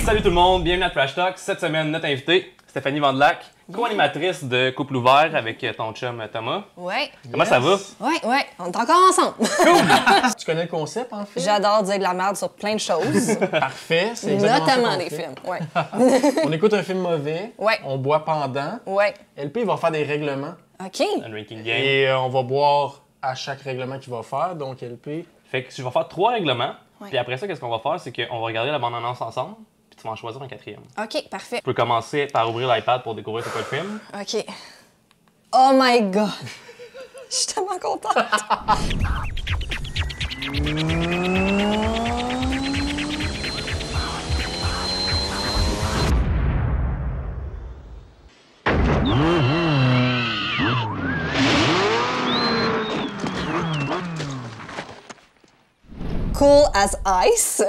Salut tout le monde, bienvenue à Trash Talk. Cette semaine, notre invitée, Stéphanie Vandelac, co-animatrice de Couple ouvert avec ton chum Thomas. Ouais. Comment ça va? Ouais, on est encore ensemble. Tu connais le concept, en fait? J'adore dire de la merde sur plein de choses, Parfait, c'est exactement notamment ça qu'on des fait. films. Ouais. On écoute un film mauvais, Ouais. on boit pendant. Ouais. LP va faire des règlements OK. Un drinking game. et on va boire à chaque règlement qu'il va faire. Donc LP, Fait que je vais faire 3 règlements. Ouais. Puis après ça, qu'est-ce qu'on va faire? C'est qu'on va regarder la bande-annonce ensemble. Puis tu vas en choisir un 4e. OK, parfait. Tu peux commencer par ouvrir l'iPad pour découvrir c'est quoi le film. OK. Oh my God. Je suis tellement contente. Cool as Ice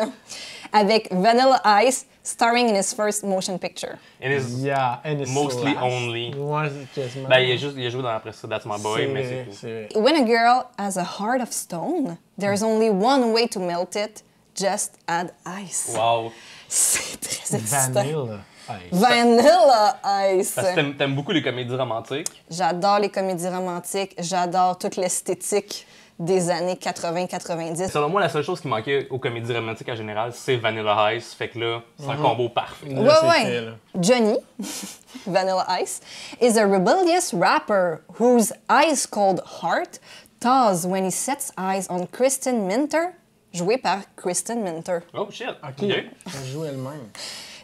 avec Vanilla Ice starring in his first motion picture. It is... yeah, and it's Mostly so only. Ouais, c'est quasiment. Ben, il a joué dans après ça, That's My Boy, mais c'est tout. c'est vrai. When a girl has a heart of stone, there's only one way to melt it, just add ice. Wow. C'est très excitant. Vanilla Ice. Vanilla Ice. Parce que t'aimes beaucoup les comédies romantiques. J'adore les comédies romantiques, j'adore toute l'esthétique des années 80-90. Selon moi, la seule chose qui manquait aux comédies romantiques en général, c'est Vanilla Ice. Fait que là, c'est un combo parfait. Là, Ouais, c'est ouais. fait, là. Johnny, Vanilla Ice, is a rebellious rapper whose ice-cold heart thaws when he sets eyes on Kristen Minter, jouée par Kristen Minter. Oh shit! OK, elle joue elle-même.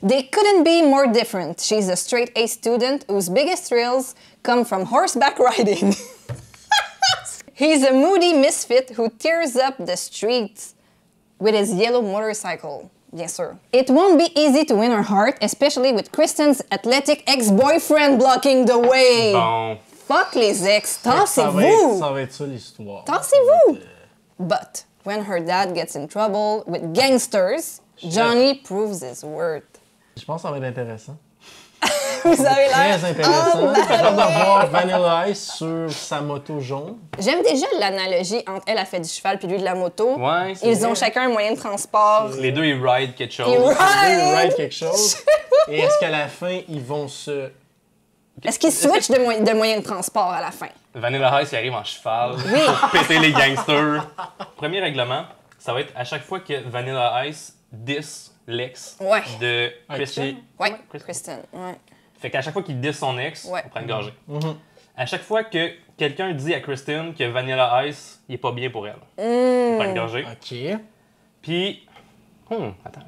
They couldn't be more different. She's a straight-A student whose biggest thrills come from horseback riding. He's a moody misfit who tears up the streets with his yellow motorcycle. Bien sûr. It won't be easy to win her heart, especially with Kristen's athletic ex-boyfriend blocking the way. Bon. Fuck les ex, Ça va être tassez-vous! ça l'histoire. Tassez-vous! But when her dad gets in trouble with gangsters, Johnny proves his worth. Je pense que ça va être intéressant. Vous avez l'air... Très intéressant. J'ai hâte de voir Vanilla Ice sur sa moto jaune. J'aime déjà l'analogie entre elle a fait du cheval puis lui de la moto. Ouais, c'est Ils vrai. ont chacun un moyen de transport. Les deux, ils ride quelque chose. Ils Ils ride. ride quelque chose. Et est-ce qu'à la fin, ils vont se... Est-ce qu'ils switchent de moyen de transport à la fin? Vanilla Ice, il arrive en cheval pour péter les gangsters. Premier règlement, ça va être à chaque fois que Vanilla Ice diss l'ex Ouais. de Kristen. Ouais, Kristen. Kristen. Ouais. Fait qu'à chaque fois qu'il diss son ex, Ouais. on prend une gorgée. À chaque fois que quelqu'un dit à Kristen que Vanilla Ice, il est pas bien pour elle, on prend une gorgée. OK. Puis, attends,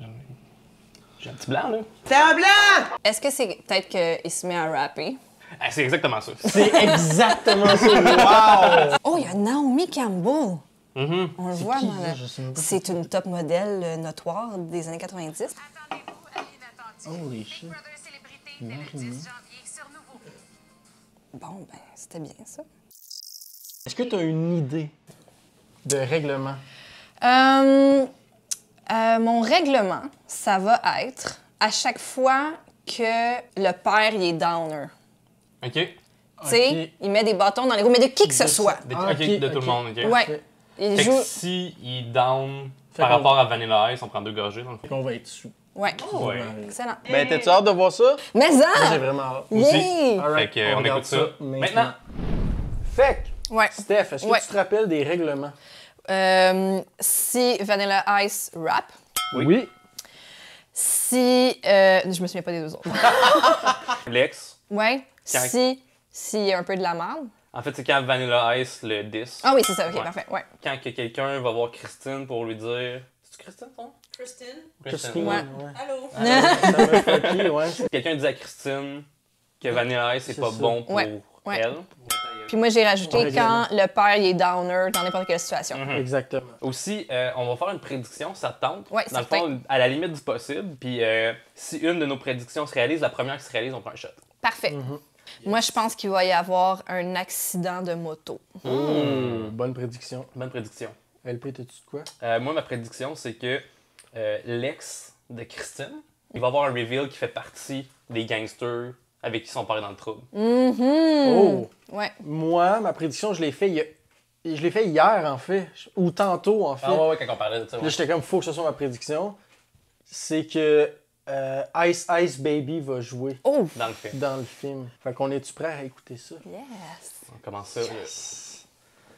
j'ai un petit blanc là. Est-ce que c'est peut-être qu'il se met à rapper? Ah, c'est exactement ça. C'est exactement ça. Wow! Oh, il y a Naomi Campbell. Mhm. On le voit qui, dans ça? la... Je sais même pas C'est une top modèle notoire des années 90. Attendez-vous à l'inattendu. Holy shit. Big Brother Célébrité dès le 10 janvier sur Nouveau. Bon, ben, c'était bien ça. Est-ce que tu as une idée de règlement? Mon règlement, ça va être à chaque fois que le père il est downer. OK? Tu sais, Ok. il met des bâtons dans les roues, mais de qui que ce De soit. ça. OK, de tout le monde, OK? Ouais. Il Fait joue. que si il down Fait par qu'on- rapport à Vanilla Ice, on prend 2 gorgées dans le fond. On va être sous. Ouais. Ouais. Excellent. Ben, t'as-tu hâte de voir ça? Mais Moi, ça! j'ai vraiment hâte. Yeah! Alright, Fait qu'on regarde écoute ça maintenant. Fait que, Ouais. Steph, est-ce que Ouais. tu te rappelles des règlements? Si Vanilla Ice rap, Oui. si. Je me souviens pas des deux autres. L'ex, Ouais. Quand- S'il y a un peu de la merde. en fait, c'est quand Vanilla Ice le diss. Ah oui, c'est ça, ok, Ouais. parfait. Ouais. Quand que quelqu'un va voir Christine pour lui dire... C'est-tu Christine, ton nom? Christine, Christine, Ouais. ouais. allô? Ça m'a choqué, ouais. Quelqu'un dit à Christine que Vanilla Ice, c'est C'est pas ça. bon pour Ouais. Ouais. elle. Puis moi, j'ai rajouté Ouais, quand le père il est downer dans n'importe quelle situation. Exactement. Aussi, on va faire une prédiction, ça te tente. Ouais, Dans le certain. fond, à la limite du possible. Puis si une de nos prédictions se réalise, la première qui se réalise, on prend un shot. Parfait. Moi, je pense qu'il va y avoir un accident de moto. Oh, bonne prédiction. Bonne prédiction. LP, t'as-tu de quoi? Moi, ma prédiction, c'est que l'ex de Christine, il va avoir un reveal qui fait partie des gangsters avec qui sont parés dans le trouble. Oh! Ouais. Moi, ma prédiction, je l'ai fait hier, en fait. Ou tantôt, en fait. Ah ouais, quand on parlait de ça. Là, Ouais. j'étais comme, faut que ce soit ma prédiction. C'est que Ice Ice Baby va jouer Oh! Dans le film. dans le film. Fait qu'on est-tu prêt à écouter ça? Yes! On commence ça.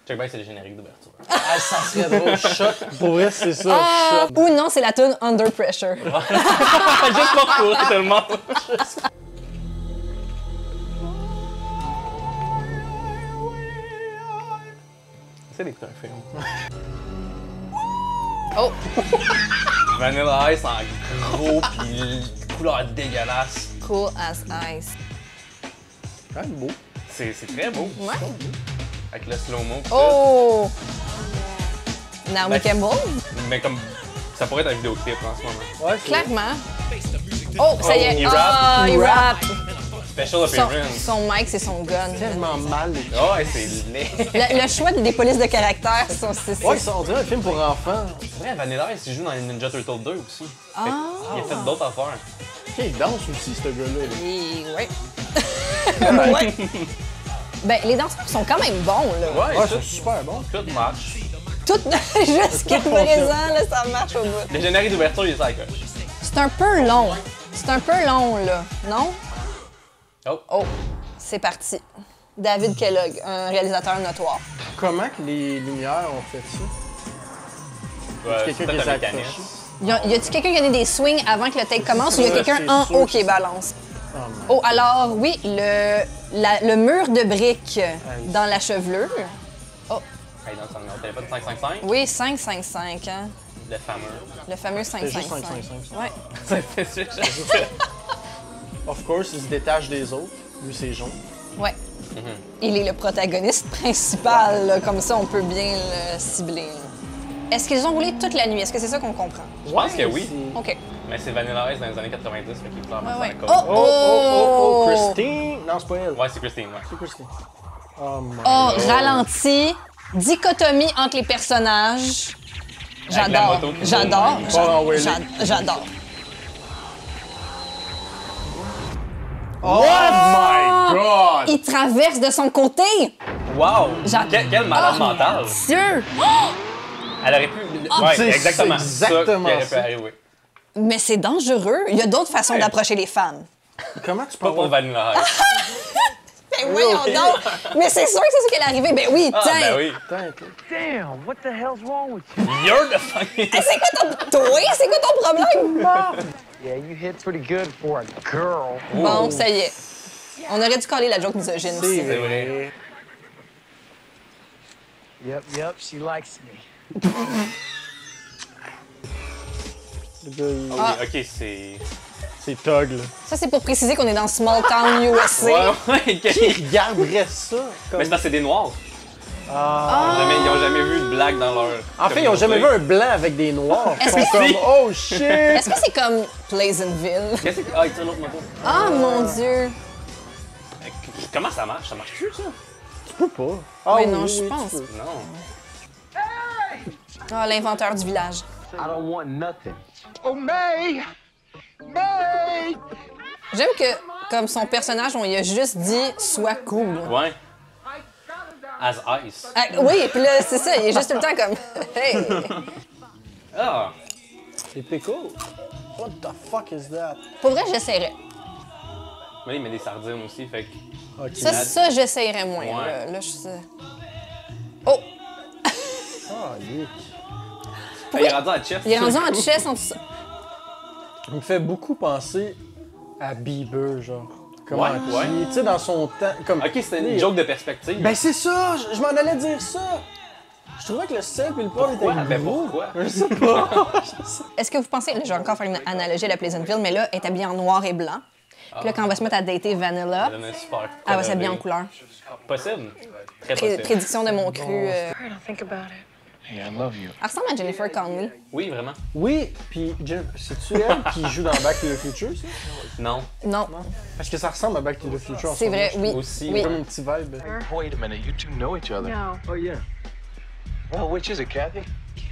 Check back, c'est le générique d'ouverture. Ah, ça serait drôle. Choc. Pour vrai, c'est ça. Ah! Choc. Ou non, c'est la tune Under Pressure. Juste pour courir tellement. C'est d'écouter un film. Oh! Vanilla Ice en gros pis couleur dégueulasse. Cool as ice. Quand même beau. C'est très beau. Ouais. Avec le slow-mo. pis Oh! Naomi Ben, Campbell? tout. Mais comme ça pourrait être un vidéoclip en ce moment. Ouais, c'est Clairement. Oh, ça y est. il Ah, rappe. il Il rappe. Special Son, appearance. son mic, c'est son gun. tellement mal. Oh, ouais, c'est laid. Le choix des polices de caractère, c'est... Ouais, ça, on dirait un film pour enfants. C'est vrai, Vanilla Ice, il joue dans les Ninja Turtles 2 aussi. Ah. Il a fait d'autres affaires. Ok, il danse aussi, ce gars-là. là. Ouais. Ouais. Ben, les danseurs sont quand même bons, là. Ouais, tout, c'est super bon. tout marche. Tout jusqu'à présent, là, ça marche au bout. Le générique d'ouverture, il est à la coche. C'est un peu long. C'est un peu long, là. Non? Oh. Oh, c'est parti. David Kellogg, un réalisateur notoire. Comment que les lumières ont fait ça? Ouais, Quelqu'un c'est qui les peut-être a un accrochés. mécanisme. Y a-tu quelqu'un qui a donné des swings avant que le take commence ou y a quelqu'un c'est en sûr haut que qui balance? Oh, man. Oh, alors, oui, le mur de briques dans la chevelure. Hey, dans son téléphone 555, Oui, 555, hein? le fameux. Le fameux C'est juste 555. 555. Ouais. Of course, il se détache des autres, lui c'est jaune. Ouais. Il est le protagoniste principal, là, comme ça on peut bien le cibler. Là. Est-ce qu'ils ont roulé toute la nuit? Est-ce que c'est ça qu'on comprend? Je pense que oui. OK. Mais c'est Vanilla Ice dans les années 90, fait qu'il est clairement Ouais, ouais. sur la côte. Oh! Christine! Non, c'est pas elle. Ouais, c'est Christine, ouais. C'est Christine. Oh my Oh, God. ralenti, dichotomie entre les personnages. Avec la J'adore, moto qui j'adore, tourne. Oh, ouais, j'adore. Oh my God! Il traverse de son côté. Wow! J'adore. Quel malade Oh, mental! Dieu! Elle aurait pu. Ouais, c'est exactement. exactement ça qui aurait pu ça. arriver. Mais c'est dangereux. Il y a d'autres façons Ouais. d'approcher les femmes. Comment tu peux Pas pour avoir... Vanilla Ice. Ben voyons donc! Mais c'est sûr que c'est ce qui est arrivé. Ben oui, Ah, tiens! ben oui. Putain, toi. Damn, what the hell's wrong with you? You're the fucking. Hey, c'est quoi ton... Toi, c'est quoi ton problème? Yeah, you hit pretty good for a girl. Bon, ça y est. On aurait dû coller la joke misogyne aussi. C'est vrai. vrai. Yep, she likes me. Le gars, il- Ah. Ok, c'est. c'est Tog, là. Ça, c'est pour préciser qu'on est dans Small Town USA. Ouais, Qui regarderait ça? Comme... Mais c'est parce que c'est des noirs. Ah. Ils ont jamais vu de blague dans leur. En fait, ils ont jamais vu un blanc avec des noirs. Ils Est-ce sont que- comme, oh shit! Est-ce que c'est comme Pleasantville? Qu'est-ce que. Ah, il tire l'autre moto. Ah, mon Dieu! Comment ça marche? Ça marche plus, ça? Tu peux pas. Ah, Oui, non, je tu pense. peux. Non. Ah, l'inventeur du village. I don't want nothing. J'aime que, comme son personnage, on lui a juste dit « sois cool Ouais. As Ice. ». Oui, puis là, c'est ça, il est juste tout le temps comme « hey! Ah! C'est pickle. What the fuck is that? » Pour vrai, j'essaierais. Mais il met des sardines aussi, fait que. Ok. Ça j'essaierais moins. Ouais. Là, je sais. Oh! Ah, yuck. Ah, il est rendu à chest. Il est rendu en chess en tout ça. Il me fait beaucoup penser à Bieber, genre. Comment Ouais, qu'il- ouais. Tu sais, dans son temps. Comme... Ok, c'était une joke de perspective. Ben c'est ça! Je m'en allais dire ça! Je trouvais que le sel et le poivre Pourquoi? étaient Ben gros. pourquoi? Je sais pas. Est-ce que vous pensez, là, je vais encore faire une analogie à la Pleasantville, mais là, elle est habillée en noir et blanc. Puis là, quand on va se mettre à dater Vanilla, Ça donne un super. elle va s'habiller en couleur. Possible. Très possible. Prédiction de mon cru. Try to think about it. Hey, I love you. Elle ressemble à Jennifer Connelly. Oui, vraiment. Oui, puis c'est-tu elle qui joue dans Back to the Future, ça? Non. Non, Parce que ça ressemble à Back to the Future en c'est ce vrai, moment, oui. Aussi, oui. Comme un petit vibe. Wait a minute, you two know each other. No. Oh, yeah. Well, which is it, Kathy?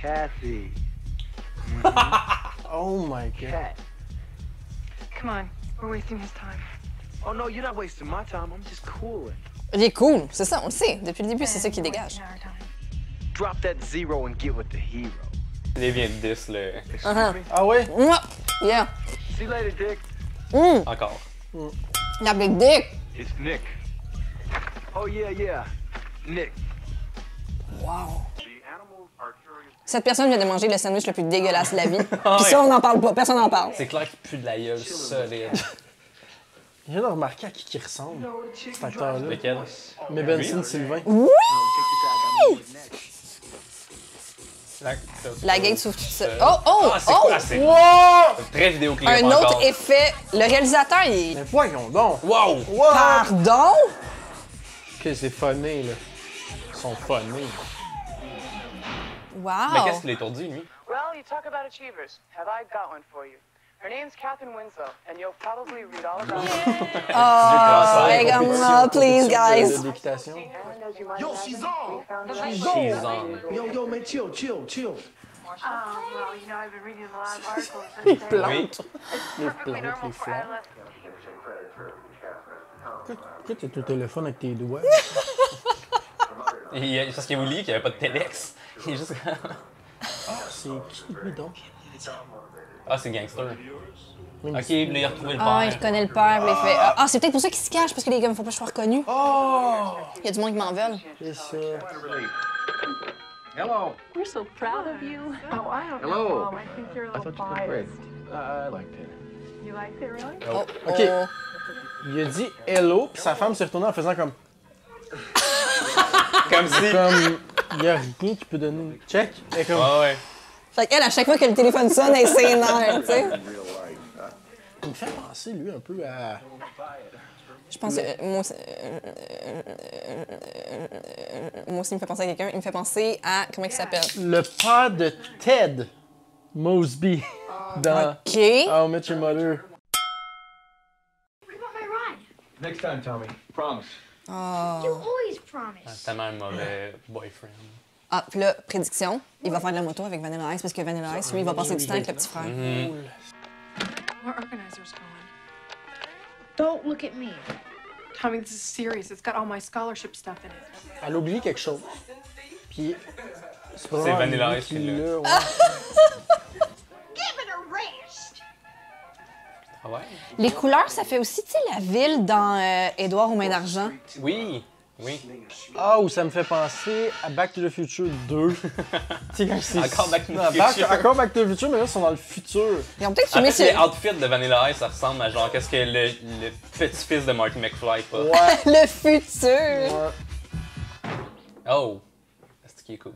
Kathy. Oh my god. Kat. Come on. We're wasting his time. Oh, no, you're not wasting my time. I'm just cooling. Il est cool, c'est ça, on le sait. Depuis le début, c'est ça qui dégage. Wasting our time. Drop that zero and get with the hero. Il vient de 10, le. Ah ouais? Mouah! Yeah. See you later, Dick. Encore. La Big Dick. It's Nick. Oh, yeah. Nick. Wow. Cette personne vient de manger le sandwich le plus dégueulasse de la vie. Puis ça, on n'en parle pas. Personne n'en parle. C'est clair qu'il pue de la gueule solide. Je viens de remarquer à qui il ressemble, cet acteur-là. Lequel? Mais Benson Sylvain. Oui! La... La gate s'ouvre toute seule. Oh! Ah, c'est quoi? C'est Wow! très vidéoclip Un encore. autre effet. Le réalisateur, il est... Mais voyons donc! Wow! Wow! Pardon? Ok, c'est funny, là. Ils sont funny. Wow! Mais qu'est-ce qu'il a étourdi, lui? Well, you talk about achievers. Have I got one for you? Her name's Catherine Winslow, and you'll probably read all about her. Oh, hey, come on, please, guys. D'équitation. Yo, she's on! She's on. Yo, man, chill. Well, you know, I've been reading a lot of articles. Il that say plante. it's Il perfectly plante normal les for fleurs. adolescents. Pourquoi t'es au téléphone avec tes doigts? Parce qu'il a voulu qu'il n'y avait pas de Telex. Il est juste... C'est qui, lui, donc? Ah, c'est Gangster. Ok, là, il a retrouvé le Ah, il père. reconnaît le père, puis il fait... Ah, c'est peut-être pour ça qu'il se cache, parce que les gars, il faut pas que je sois reconnu. Oh! Il y a du monde qui m'en veulent. C'est ça. Hello. We're so proud of you. Oh, I don't Hello. know, Mom. I think you're a I little thought you looked great. biased. I liked it. You liked it, really? Oh, Ok. Il a dit hello, puis sa femme s'est retournée en faisant comme. Comme si... Comme. Il y a rien qui peut donner une check. Et comme. Ah ouais. Fait qu'elle, à chaque fois que le téléphone sonne, elle s'énerve, tu sais. Il me fait penser, lui, un peu à. Je pense que moi aussi, il me fait penser à quelqu'un. Il me fait penser à... Comment il s'appelle? Le père de Ted Mosby dans OK. How I Met Your Mother. Next time, Tommy. Promise. You always promise. C'est tellement un mauvais boyfriend. Ah, puis là, prédiction, il va faire de la moto avec Vanilla Ice, parce que Vanilla Ice, lui, il va passer du temps avec le petit frère. Our organizer's gone. Don't look at me. Tommy, this is serious. It's got all my scholarship stuff in it. Elle a oublié quelque chose. Puis. C'est Vanilla lui Ice qui l'a. l'a, ouais. Give it a rest. Ah ouais? Les couleurs, ça fait aussi, tu sais, la ville dans Édouard aux mains d'argent. Oui. Oui. Ah, où ça me fait penser à Back to the Future 2. Tu sais, quand c'est. Encore Back to the Non, Future. Encore Back to the Future, mais là, ils sont dans le futur. Ils ont peut-être En filmé fait, sur... les outfits de Vanilla Ice, ça ressemble à genre qu'est-ce que le petit-fils de Marty McFly pas. Ouais. le futur. Ouais. Oh! C'est ce qui est cool.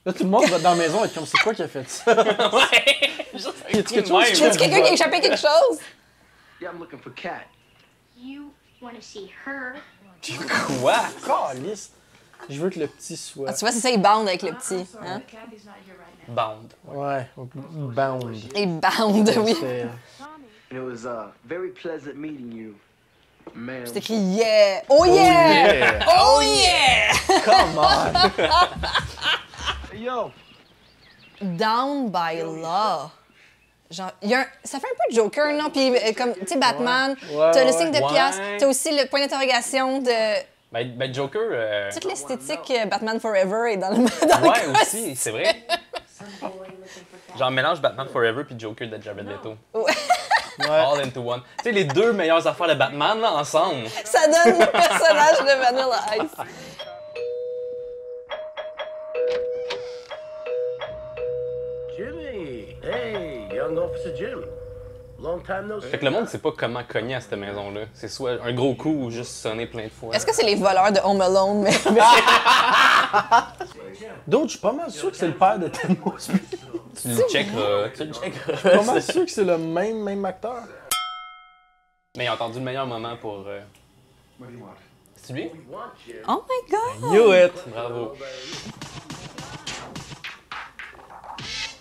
Là, tout le monde va dans la maison et être comme, c'est quoi qui a fait ça? Ouais! Juste Y a-tu quelque même. chose Y a-tu quelqu'un qui a échappé quelque chose? Yeah, I'm looking for Kat. You want to see her? Quoi? Calice. Je veux que le petit soit. Ah, tu vois, c'est ça, il bande avec le petit. Hein? Bound. Ouais, bound. Il bande, oui. C'est- It was very pleasant meeting you, ma'am. C'est écrit yeah! Oh yeah! Yeah. Oh yeah! Come on! Hey, yo. Down by law. Genre, il y a ça fait un peu Joker, non? Puis comme, tu sais, Batman, Ouais, t'as le ouais, signe de ouais. pièce, t'as aussi le point d'interrogation de... Ben Joker. Toute l'esthétique Batman Forever est dans le dans Ouais, le aussi, c'est vrai. Genre, mélange Batman Forever puis Joker de Jared Leto. Ouais. All into one. Tu sais, les deux meilleures affaires de Batman, là, ensemble. Ça donne le personnage de Vanilla Ice. Jimmy! Hey, young Officer Jim. Long time no see. Fait que le monde sait pas comment cogner à cette maison-là. C'est soit un gros coup ou juste sonner plein de fois. Est-ce que c'est les voleurs de Home Alone? Mais... D'autres, je suis pas mal sûr que c'est le père de Ted Mosby. Tu le checkeras. Tu le Je suis pas checkeras. mal sûr que c'est le même acteur. Mais ils ont entendu le meilleur moment pour. C'est lui? Oh my God! Knew it! Bravo.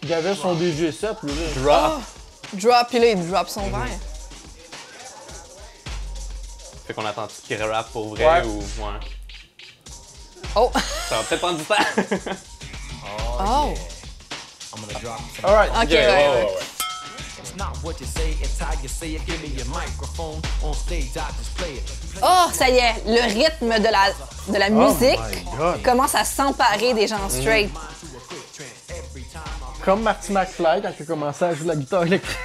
Il avait son DJ7, lui, là. Drop. Drop, puis là, il drop son verre. Fait qu'on attend qu'il rappe pour vrai Ouais. ou. Ouais. Oh! Ça va peut-être prendre du temps. Oh! Alright. Ok, ouais. It's not what you say, it's how you say it. Give me your microphone on stage, I just play it. Oh, ça y est, le rythme de la musique my God. commence à s'emparer des gens straight. Comme Marty McFly quand il a commencé à jouer la guitare électrique.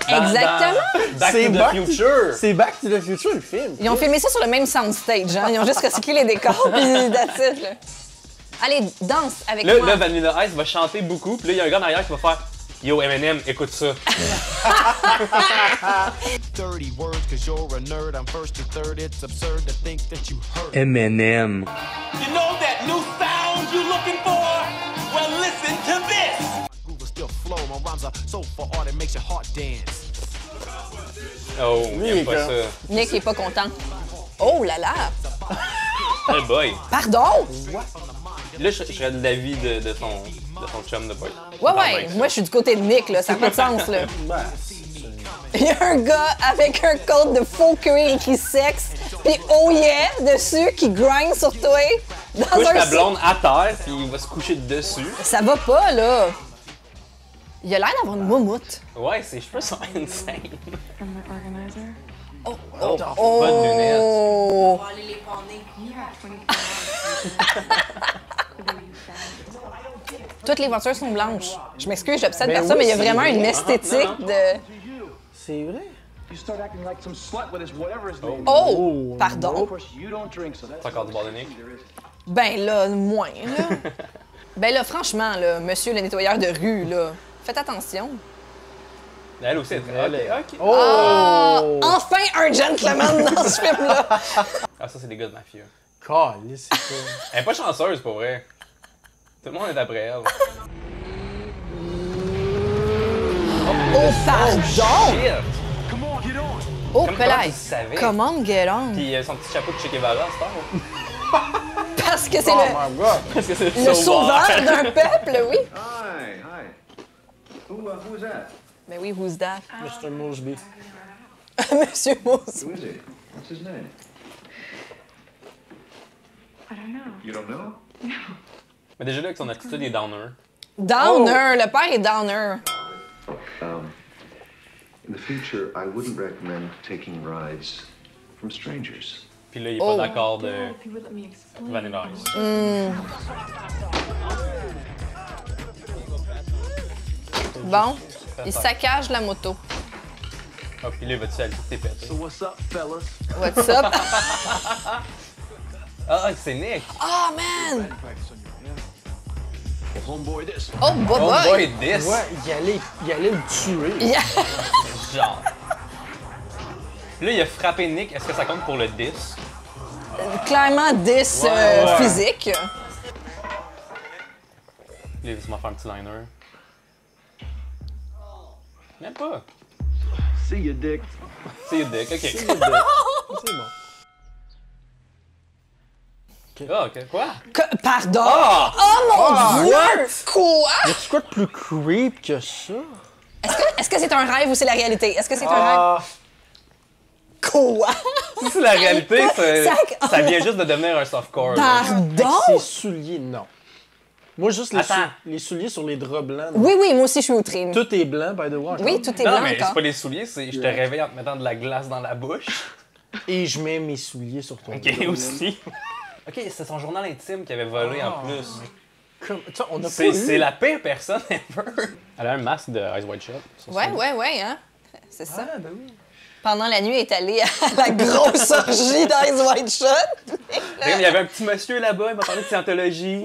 Exactement. Back to the Future. C'est Back to the Future, le film. Ils ont filmé ça sur le même soundstage, hein. Ils ont juste recyclé les décors, puis that's it, là. Allez, danse avec moi. Là, Vanilla Ice va chanter beaucoup, puis là, il y a un gars derrière qui va faire Yo, Eminem, écoute ça. 30 words cause you're a nerd. I'm first to third. It's absurd to think that you heard. Eminem. You know that new sound you looking for? Well, listen to this. Groove will still flow. My rhymes are so for art it makes your heart dance. Oh, il aime pas ça. Nick est pas content. Oh là là! Hey boy. Pardon? Là, je serais de l'avis de son chum de boy. Ouais, moi je suis du côté de Nick, là, ça n'a pas de sens, là. Il y a un gars avec un code de faux cuir écrit sexe, pis oh yeah dessus qui grind sur toi. Couche ta blonde à terre, puis il va se coucher dessus. Ça va pas, là. Il a l'air d'avoir une moumoute. Ouais, ses cheveux sont insane. From the organizer. Pas de lunettes. Oh! Toutes les voitures sont blanches. Je m'excuse, j'obsède Ben par ça, oui, mais il y a c'est vraiment vrai. une esthétique de... C'est vrai? You start acting like some slut with his whatever his name is. Oh! Pardon. Of course, you don't drink, so that's C'est encore du bord de Nick. Ben là, moins, là. Ben là, franchement, là, monsieur le nettoyeur de rue, là, faites attention. Elle aussi, elle est très... Ok. Oh! Ah! Enfin un gentleman dans ce film-là! Ah, ça, c'est des gars de mafieux. Calisse, c'est ça. Elle est pas chanceuse, pour vrai. Tout le monde est après elle. Oh, pardon! Shit! Oh, Comment Pelay! tu savais? Comment get on? Puis son petit chapeau de Che Guevara, c'est Parce que c'est Oh le, my god! Parce que c'est le sauveur d'un peuple, oui. Hi. Who is that? Ben oui, who's that? Mr. Mosby. Monsieur Mose. Who is it? What's his name? I don't know. You don't know? Mais déjà là, avec son attitude, il est downer. Downer, le père est downer. In the future, I wouldn't recommend taking rides from strangers. Puis là, il est pas d'accord de If you would let me explain. Vanilla Ice. Bon, il saccage la moto. Ah, puis là, il va-tu aller tout péter? So what's up, fellas? What's up? Ah, c'est Nick! Oh, man! Homeboy, this. Oh, boy, Oh boy! boy, this! Ouais, il allait le tuer. Yeah. Genre. Là, il a frappé Nick. Est-ce que ça compte pour le 10? Clairement 10 Ouais. physique. Là, il va sûrement faire un petit liner. Même pas. See you, dick. C'est Dick, ok. C'est bon. Ah, ok. Quoi? Pardon? Ah! Oh mon Dieu! Quoi? Y'a-tu quoi de plus creep que ça? Est-ce que c'est un rêve ou c'est la réalité? Est-ce que c'est un rêve? Ah, Quoi? Si c'est la réalité, Ça- ça vient juste de devenir un softcore. là. Pardon? ses souliers, non. Moi, juste Attends. les souliers sur les draps blancs. Oui, oui, moi aussi je suis outré. Tout est blanc, by the way. encore. Oui, tout est Non, blanc mais encore. c'est pas les souliers, c'est je te réveille en te mettant de la glace dans la bouche. Et je mets mes souliers sur ton Ok, dos. aussi. Ok, c'est son journal intime qu'il avait volé en plus. Comme, tu sais, on a pas C'est eu... la pire personne ever. Elle a un masque de Ice White Shot. Ça, Ouais, c'est- ouais, hein? C'est ça. Ah, ben oui. Pendant la nuit, elle est allée à la grosse orgie d'Ice White Shot. Il y avait un petit monsieur là-bas, il m'a parlé de scientologie.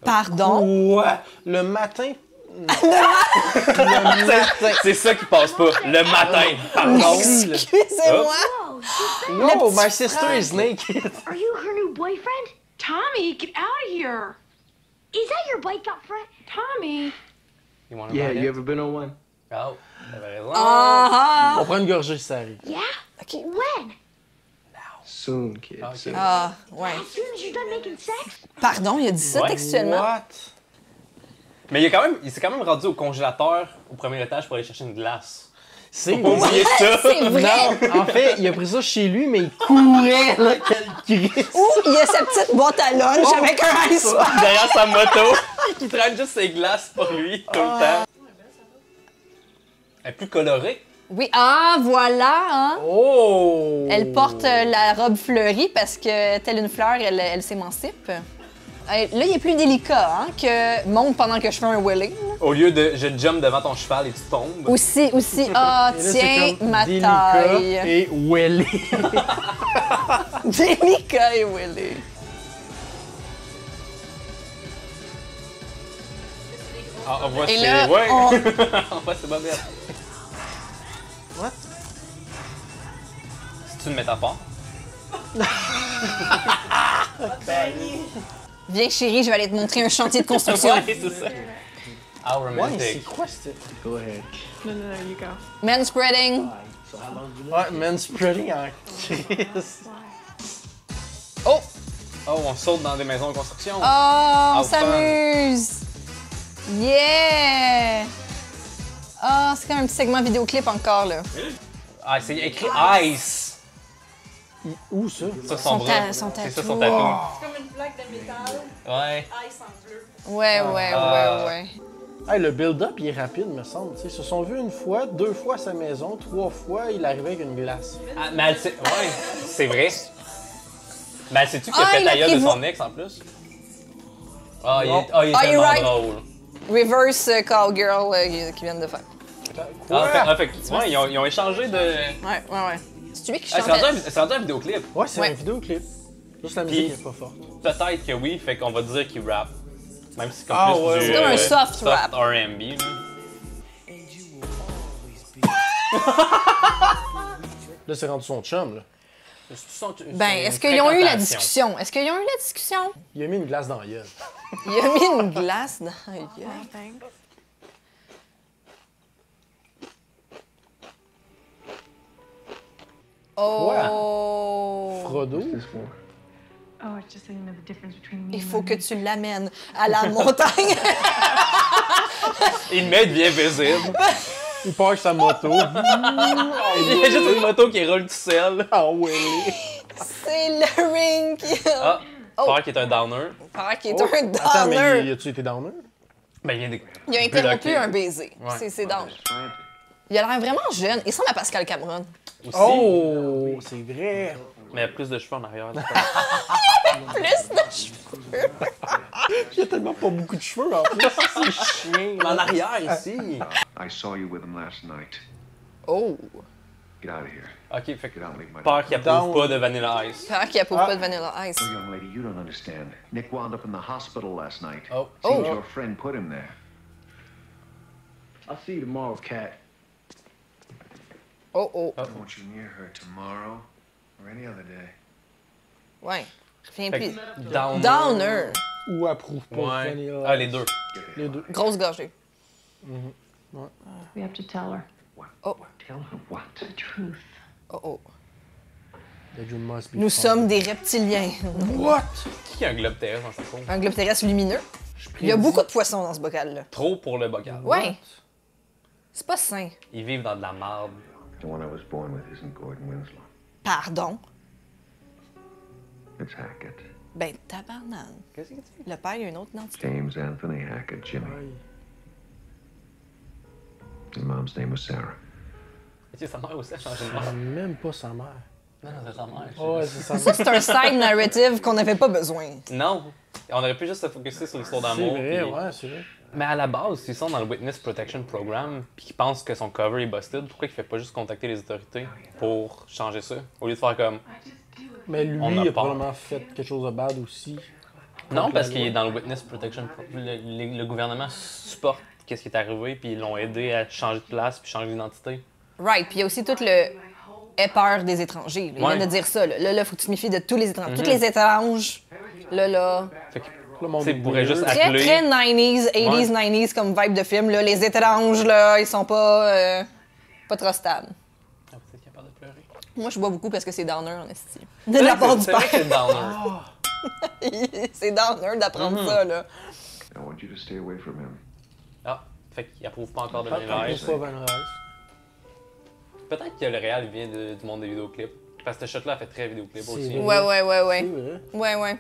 Pardon? Ouais. Le matin... C'est ça qui passe pas. Le matin. Pardon. Excusez-moi. No, my sister is naked. Are you her new boyfriend? Tommy, get out of here. Is that your bike up front? Tommy. You wanna Yeah, ride you it? ever been on one? Oh, t'avais raison. Ah, On prend une gorgée, ça arrive. Yeah? OK. When? Soon, kid. Ah, ok. soon. Ah, ouais. As soon as you're done making sex? Pardon, il a dit ça Ouais. textuellement. What? Mais il s'est quand même rendu au congélateur au premier étage pour aller chercher une glace. C'est Faut pas oublier ça. C'est vrai. Non, en fait, il a pris ça chez lui, mais il courait, là, quel cri. Ou il y a sa petite boîte à lunch avec un ice pack. Derrière sa moto, qui traîne juste ses glaces pour lui tout le temps. Elle est plus colorée. Oui, ah, voilà, hein. Oh! Elle porte la robe fleurie parce que, telle une fleur, elle s'émancipe. Là, il est plus délicat, hein, que monte pendant que je fais un wheeling. Au lieu de je jump devant ton cheval et tu tombes. Aussi, ah, Et là, tiens, c'est comme ma délicat taille. et Welly. Délicat et wheeling. Ah, on voit Et c'est... là, ouais. on- On voit c'est Bobette. What? C'est une métaphore? Viens, chérie, je vais aller te montrer un chantier de construction. Ouais, c'est ça. How Ouais, romantic. c'est quoi c'était? Go ahead. No, you go. Manspreading. Ouais, manspreading en crise. Oh! Oh, on saute dans des maisons de construction. Oh, on How fun. s'amuse! Yeah! Ah, c'est comme un petit segment vidéoclip encore, là. Ah, c'est écrit Ice. Où ça? Ça, Son bras. son C'est ça tatou. son tatou. C'est comme une plaque de métal, Ouais. ice en bleu. Ouais. Hey, le build-up, il est rapide, me semble. T'sais, ils se sont vus une fois, 2 fois à sa maison, 3 fois, il arrivait avec une glace. Ah, mais elle sait... Ouais, c'est vrai. Mais sais-tu qu'il a Ah, fait il la a gueule de pris son ex en plus? Ah, il est, Ah, you're tellement right. drôle. Reverse cowgirl qu'ils viennent de faire. Ouais, ils ont échangé de. Ouais. C'est lui qui Ah, chantait. c'est rendu un vidéoclip. Ouais, c'est Ouais. un vidéoclip. Juste la Puis- musique est pas forte. Peut-être que oui, fait qu'on va dire qu'il rappe. Même si c'est comme Ah, plus ouais, du. C'est comme un soft rap. R&B, là. Là, c'est rendu son chum, là. Ben, est-ce qu'ils ont eu la discussion? Est-ce qu'ils ont eu la discussion? Il a mis une glace dans la gueule. Il a mis une glace dans la gueule. Thanks. Oh! Frodo? This for? Oh, it's just so you know the difference between me Il and faut que women. tu l'amènes à la montagne. Il met devient visible. Il part avec sa moto. Il y a juste une moto qui roule tout seul. Ah ouais. C'est le ring qui a... Ah, Père qui est un downer. Père qui est Oh, un attends, mais downer. as-tu été downer? Ben, il vient de. Il a interrompu bloqué. un baiser. Ouais. C'est downer. Il a l'air vraiment jeune. Il ressemble à Pascal Cameron. Aussi. Oh, c'est vrai. Mais il y a plus de cheveux en arrière. Plus de cheveux. J'ai tellement pas beaucoup de cheveux en plus. C'est chien. En arrière, ici. I saw you with him last night. Oh! Get out of here. Ok, fait que. Get out and leave my Père qui approuve pas de Vanilla Ice. Père qui approuve pas de Vanilla Ice. Oh, young lady, you don't understand. Nick wound up in the hospital last night. Oh. Seems your friend put him there. I'll see you tomorrow, Cat. Oh. I don't want you near her tomorrow or any other day. Ouais. Reviens Fait plus. que Downer. Downer. Ou approuve pas. Ouais. Vanilla Ah, les Ice. deux. Les deux. Grosse gorgée. We have to tell her What? Oh. Tell her what? the truth. Oh. The dream must be Nous fun. sommes des reptiliens. What? Qui a un globe terrestre dans sa peau? Un globe terrestre lumineux. Il y a beaucoup de poissons dans ce bocal-là. Trop pour le bocal. Ouais. C'est pas sain. Ils vivent dans de la marde. The one I was born with isn't Gordon Winslow. Pardon. It's Hackett. Ben, tabarnane. Qu'est-ce que tu dis? Le père, il y a une autre identité. James Anthony Hackett, Jimmy. Your mom's name was Sarah. Tu sais, sa mère aussi a changé de Ah, nom. même pas sa mère. Non, c'est sa mère. Oh, ouais, c'est sa Ça, mère. c'est un side narrative qu'on n'avait pas besoin. Non. On aurait pu juste se focusser sur l'histoire C'est d'amour. vrai, puis- ouais, c'est vrai. Mais à la base, s'ils sont dans le Witness Protection Program puis qu'ils pensent que son cover est busted, pourquoi il fait pas juste contacter les autorités pour changer ça? Au lieu de faire comme... Mais lui, On il a a peur. probablement fait quelque chose de bad aussi. Non, Contre parce la qu'il est loi. dans le Witness Protection Program. Le gouvernement supporte qu'est-ce qui est arrivé puis ils l'ont aidé à changer de place puis changer d'identité. Right. Puis il y a aussi tout le aie peur des étrangers. Là. Il Ouais. vient de dire ça. Là, faut que tu te méfies de tous les étrangers. Mhm. Tous les étranges. Là. Fait que, Le monde tu sais, est pourrait juste weird. Très, appeler... très 90s, 80s, 90s comme vibe de film. Là. Les étranges, là, ils sont pas trop stables. Ah, peut-être capable de pleurer. Moi, je bois beaucoup parce que c'est downer en esti. De la part du C'est vrai que père. c'est downer. C'est downer d'apprendre ça, là. I want you to stay away from him. Ah, fait qu'il approuve pas encore de Pas Vanilla Ice. pas Vanilla Ice. Peut-être que le réel vient du monde des vidéoclips. Parce que ce shot-là a fait très vidéoclip C'est aussi. vrai. Ouais. C'est vrai. Ouais.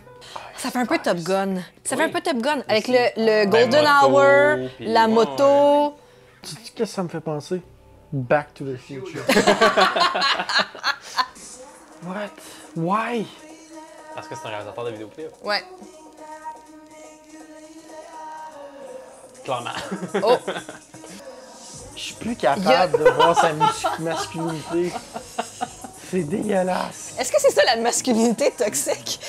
Ça fait un peu Top Gun. Ça fait un Oui. peu Top Gun. Avec le Golden moto, Hour, puis la ouais, moto. Tu sais qu'est-ce que ça me fait penser? Back to the Future. What? Why? Parce que c'est un réalisateur de vidéoclips. Ouais. Clairement. Oh! Je suis plus capable de voir sa masculinité. C'est dégueulasse. Est-ce que c'est ça la masculinité toxique?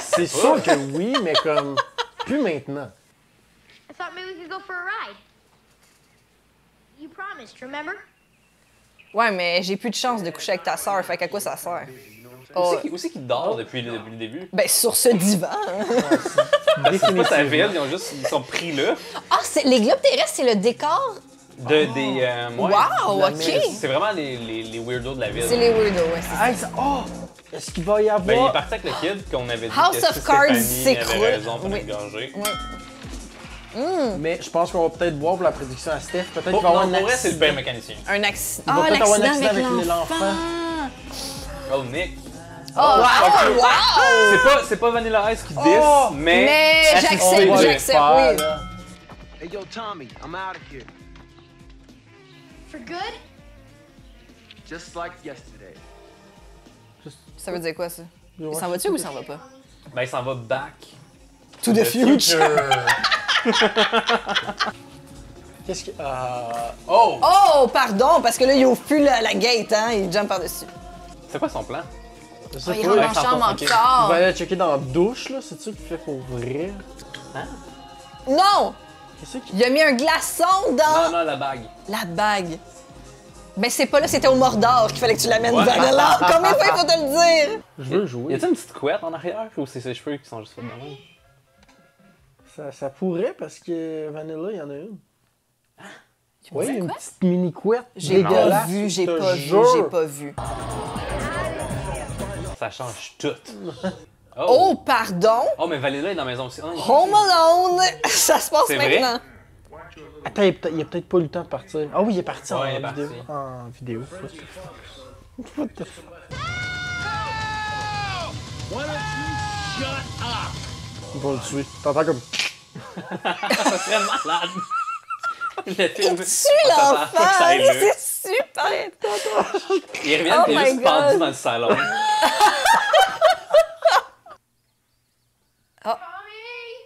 C'est sûr que oui, mais comme plus maintenant. I thought maybe we could go for a ride. You promised, remember? Ouais, mais j'ai plus de chance de coucher avec ta sœur, fait qu'à quoi ça sert? Oh. Où c'est qu'il dort depuis le début? Ben, sur ce divan. C'est pas sa ville, ils sont pris là. Ah, les globes terrestres, c'est le décor? Ouais, Wow, ok. C'est vraiment les weirdos de la ville. C'est les weirdos, ouais. Hey, oh! Est-ce qu'il va y avoir... Ben, il est parti avec le kid qu'on avait dit House que of si Cards Stéphanie s'écroule. avait raison pour Oui. l'égorger. Ouais. Mais je pense qu'on va peut-être voir pour la prédiction à Steph. Peut-être qu'il va y Non, avoir un pour vrai, c'est le accident. père mécanicien. Un accident. Il va Ah, peut-être avoir un l'accident accident avec avec l'enfant. Oh, Nick. Oh, wow! C'est pas Vanilla Ice qui diss, Oh, mais j'accepte, oui. Hey, yo, Tommy, I'm out of here. For good? Just like yesterday. Ça veut dire quoi, ça? Il s'en va-tu ou il s'en va pas? Ben, il s'en va back. To the future! Qu'est-ce que... Oh! Oh, pardon, parce que là, il ouvre plus la gate, hein? Il jump par-dessus. C'est quoi son plan? Je sais Oh, il pas. rentre en chambre Il encore. va aller checker dans la douche, là. C'est ça qu'il fait pour vrai? Non! Qu'est-ce qu'il... Il a mis un glaçon dans Non, la bague. la bague. Ben, c'est pas là, c'était au Mordor qu'il fallait que tu l'amènes Ouais. Vanilla. Combien de fois il faut te le dire? Je veux Y jouer. a-t-il une petite couette en arrière ou c'est ses cheveux qui sont juste faits de même? Ça pourrait, parce que Vanilla, il y en a une. Oui, dis une quoi? petite mini couette. J'ai pas dégueulasse, vu, j'ai je te pas vu, jure. j'ai pas vu. Ça change tout. Oh, pardon? Oh, mais Vanilla est dans la maison aussi. Oh, Home Alone! Ça se passe C'est vrai? maintenant. Attends, il a peut-être pas eu le temps de partir. Ah oui, il est parti Ouais, en il est vidéo. parti. En vidéo. What the fuck? Why don't you shut up? Il va le tuer. T'entends comme... Ça serait malade. Le film. Tu Ça sent pas que l'enfant! ça aille là. C'est super! Ils reviennent Oh puis il est my juste pendu God. dans le salon.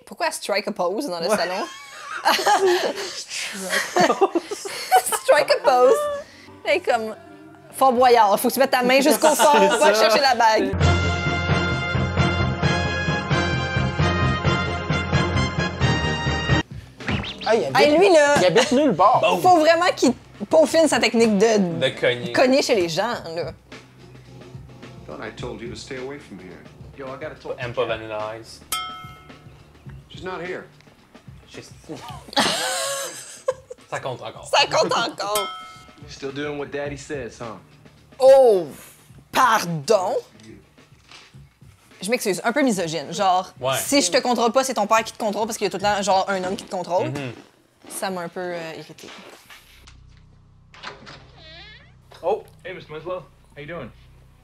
Pourquoi elle strike a pose dans le salon? Strike a pose. Elle est comme Fort Boyard. Faut que tu mettes ta main jusqu'au fond. Va chercher la bague. Hey, lui, là, Il habite nulle part. faut vraiment qu'il peaufine sa technique de De cogner. cogner chez les gens, là. Thought I told you to stay away from here. Yo, I gotta talk. Aime pas Vanilla Ice. She's not here. Ça compte encore. Ça compte encore. Still doing what Daddy says, huh? Oh, pardon? Je m'excuse, un peu misogyne. Genre, Ouais. si je te contrôle pas, c'est ton père qui te contrôle parce qu'il y a tout le temps genre un homme qui te contrôle. Ça m'a un peu irrité. Oh! Hey, Mr. Winslow. How you doing?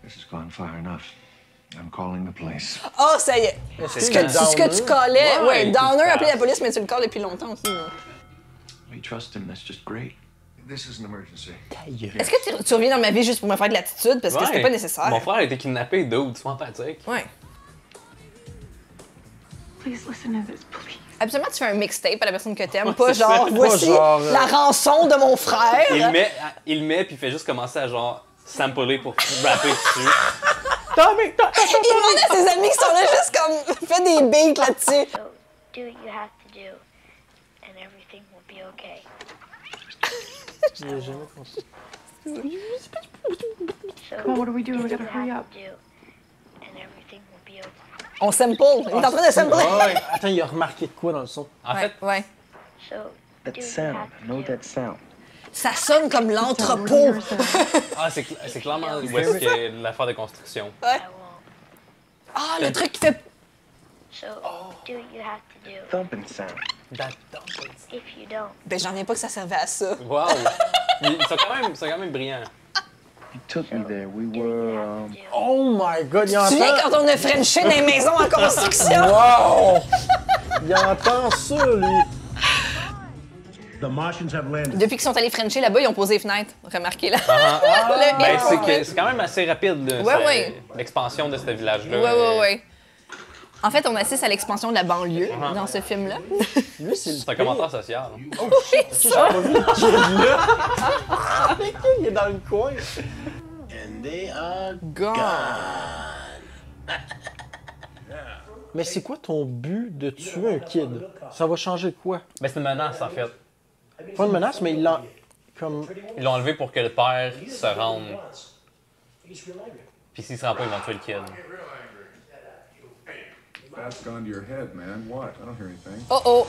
This has gone far enough. I'm calling the police. Oh, ça y est. C'est Ce que tu collais. Ouais, Ouais, Downer a c'est appelé la police, mais tu le colles depuis longtemps aussi. là. We trust him. That's just great. This is an emergency. Est-ce que tu reviens dans ma vie juste pour me faire de l'attitude parce que c'était pas nécessaire? Mon frère a été kidnappé, dude. C'est empathique. Ouais. Please listen to this, please. Absolument, tu fais un mixtape à la personne que t'aimes, Ouais, pas c'est genre, ça. voici genre, la rançon de mon frère. Il le met puis il fait juste commencer à genre sampler pour rapper dessus. Tommy! Il demande à ses amis qui sont là juste comme, fais des beats là-dessus. So, do what you have to do, and everything will be okay. Il a jamais compris. So, Come on, what are we doing? We do gotta what hurry you have up. to do, and everything will be okay. On sample. Il est en train de sampler. Attends, il a remarqué de quoi dans le son? En fait, Ouais. So, That do what you sound. have I know to do. that sound. Ça sonne comme l'entrepôt. c'est clairement où est-ce que l'affaire de construction. Ouais. I won't. Ah, le truc qui fait. So, do what you have to do. Thumping sound. If you don't, Ben, j'en reviens pas que ça servait à ça. Wow! Ils sont quand même brillants. He took me there. We do what you were, have to do. Oh my god, il Tu te souviens entend... quand on a frenché dans les maisons en construction? Wow! Il entend ça, lui. The Martians have landed. Depuis qu'ils sont allés frencher là-bas, ils ont posé les fenêtres. Remarquez là. Ben, c'est quand même assez rapide, là, Ouais. l'expansion de ce village-là. Ouais. En fait, on assiste à l'expansion de la banlieue dans ce film-là. Lui, c'est C'est un commentaire social. Oh shit! J'ai pas vu le kid là! Le kid, il est dans le coin. And they are Gone. Mais c'est quoi ton but de tuer un kid? Ça va changer quoi? Mais c'est une menace, en fait. Pas une menace, mais il l'a... Comme... Ils l'ont enlevé pour que le père se rende. Puis s'il se rend pas, ils vont tuer le kid. That's gone to your head, man. What? I don't hear anything. Oh oh!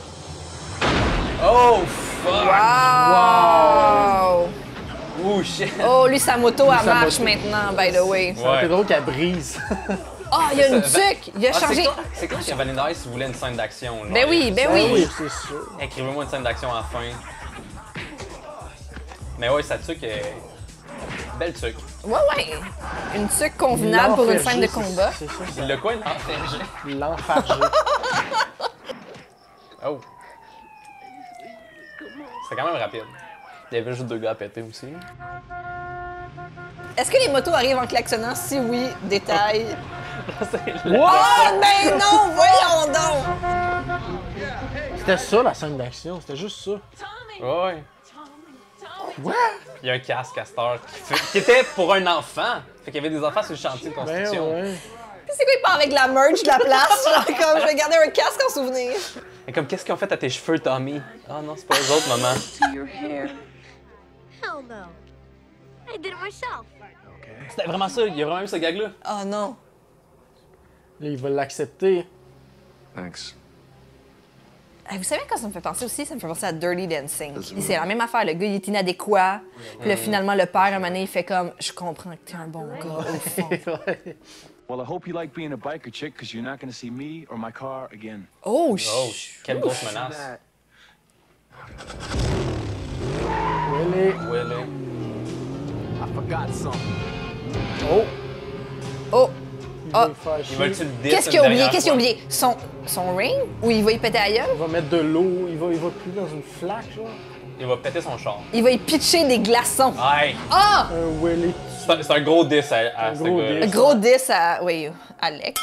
Oh, fuck! Wow! Oh, shit! Oh, lui, sa moto, elle sa marche moto. maintenant, by the way. Ça aurait été drôle qu'elle brise. Oh, il y a une tuque! Il a changé. C'est clair que Vanilla Ice voulait une scène d'action. Ben oui, ben oui. c'est sûr. Écrivez-moi une scène d'action à la fin. Mais ouais, sa tuque est... Belle tuque. Ouais, ouais. Une tuque convenable pour une scène de L'enferger, combat. C'est ça, Il l'a quoi, une enfergée? l'enfarger. Oh. C'est quand même rapide. Il y avait juste 2 gars à péter aussi. Est-ce que les motos arrivent en klaxonnant? Si oui, détail. C'est Oh, mais non, voyons donc! C'était ça, la scène d'action. C'était juste ça. Ouais. Quoi? Il y a un casque à cette heure qui était pour un enfant. Fait qu'il y avait des enfants sur le chantier de construction. Ben ouais. Puis c'est quoi, il part avec la merch de la place? Genre, comme, je vais garder un casque en souvenir. Et comme, qu'est-ce qu'ils ont fait à tes cheveux, Tommy? Ah non, c'est pas eux autres, maman. Hell no. I did it myself. C'était vraiment ça, il y a vraiment eu ce gag-là. Oh non. Là, il va l'accepter. Thanks. Vous savez quoi ça me fait penser aussi? Ça me fait penser à Dirty Dancing. C'est la même affaire, le gars il est inadéquat. Puis là, finalement, le père, à un moment donné, il fait comme « Je comprends que t'es un bon gars, au fond. Well, I hope you like being a biker chick, because you're not going to see me or my car again. » Oh, Quelle grosse menace. Willy. Willy. I forgot something. Oh! Oh! Il va le faire Il chier. va le tuer le diss Qu'est-ce qu'il a oublié? Qu'est-ce qu'il a oublié? Son ring? Ou il va y péter ailleurs? Il va mettre de l'eau. Il va plus dans une flaque, là. Il va péter son char. Il va y pitcher des glaçons. Ouais. Ah! Un Willy. C'est un gros diss à ce gros gars. Un gros 10 à... Oui, Alex.